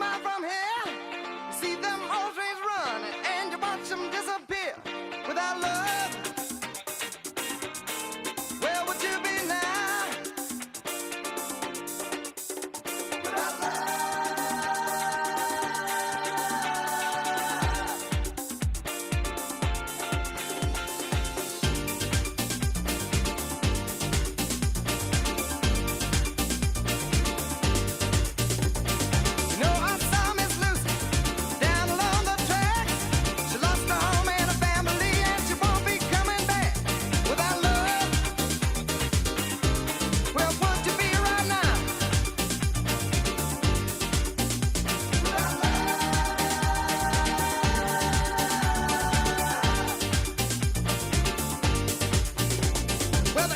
mile from here, you see them old trains run, and you watch them disappear. Without love, where would you be now? Without love. Well,